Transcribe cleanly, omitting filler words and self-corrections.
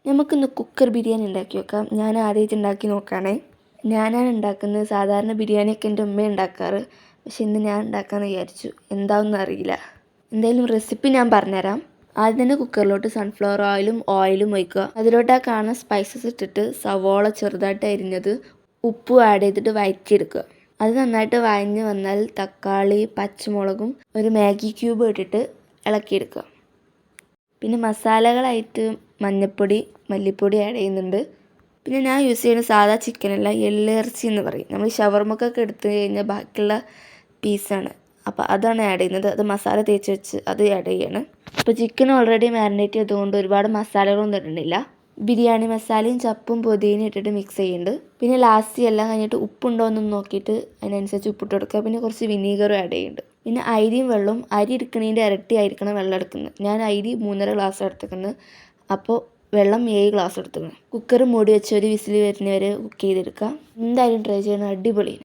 നമുക്കിന്ന് കുക്കർ ബിരിയാണി ഉണ്ടാക്കി വെക്കാം. ഞാൻ ആദ്യമായിട്ട് ഉണ്ടാക്കി നോക്കുകയാണേ. ഞാനാണ് ഉണ്ടാക്കുന്നത്. സാധാരണ ബിരിയാണിയൊക്കെ എൻ്റെ ഉമ്മ ഉണ്ടാക്കാറ്. പക്ഷെ ഇന്ന് ഞാൻ ഉണ്ടാക്കാമെന്ന് വിചാരിച്ചു. എന്താണെന്ന് അറിയില്ല. എന്തായാലും റെസിപ്പി ഞാൻ പറഞ്ഞുതരാം. ആദ്യം തന്നെ കുക്കറിലോട്ട് സൺഫ്ലവർ ഓയിലും ഒഴിക്കുക. അതിലോട്ട് ആ കാണുന്ന സ്പൈസസ് ഇട്ടിട്ട് സവോള ചെറുതായിട്ട് അരിഞ്ഞത് ഉപ്പും ആഡ് ചെയ്തിട്ട് വഴറ്റിയെടുക്കുക. അത് നന്നായിട്ട് വഴഞ്ഞ് വന്നാൽ തക്കാളി, പച്ചമുളകും ഒരു മാഗി ക്യൂബ് ഇട്ടിട്ട് ഇളക്കിയെടുക്കുക. പിന്നെ മസാലകളായിട്ട് മഞ്ഞൾപ്പൊടി, മല്ലിപ്പൊടി ആഡ് ചെയ്യുന്നുണ്ട്. പിന്നെ ഞാൻ യൂസ് ചെയ്യുന്ന സാധാ ചിക്കനല്ല, എള്ളിറച്ചി എന്ന് പറയും. നമ്മൾ ഷവർമ്മക്കൊക്കെ എടുത്തു കഴിഞ്ഞാൽ ബാക്കിയുള്ള പീസാണ്. അപ്പോൾ അതാണ് ആഡ് ചെയ്യുന്നത്. അത് മസാല തേച്ച് വെച്ച് അത് ആഡ് ചെയ്യണം. അപ്പോൾ ചിക്കൻ ഓൾറെഡി മാരിനേറ്റ് ചെയ്തുകൊണ്ട് ഒരുപാട് മസാലകളൊന്നും ഇടുന്നില്ല. ബിരിയാണി മസാലയും ചപ്പും പുതിനയും ഇട്ടിട്ട് മിക്സ് ചെയ്യുന്നുണ്ട്. പിന്നെ ലാസ്റ്റ് എല്ലാം കഴിഞ്ഞിട്ട് ഉപ്പുണ്ടോ എന്നും നോക്കിയിട്ട് അതിനനുസരിച്ച് ഉപ്പിട്ട് കൊടുക്കുക. പിന്നെ കുറച്ച് വിനീഗറും ആഡ് ചെയ്യുന്നുണ്ട്. പിന്നെ അരിയും വെള്ളവും അരി എടുക്കുന്നതിൻ്റെ ഇരട്ടി ആയിരിക്കണം വെള്ളം എടുക്കുന്നത്. ഞാൻ അരി 3.5 ഗ്ലാസ് എടുത്തിരിക്കുന്നത്. അപ്പോൾ വെള്ളം 7 ഗ്ലാസ് എടുത്തിരിക്കുന്നത്. കുക്കർ മൂടി വെച്ച് ഒരു വിസിൽ വരുന്നവരെ കുക്ക് ചെയ്തെടുക്കുക. എന്തായാലും ട്രൈ ചെയ്യണം, അടിപൊളി.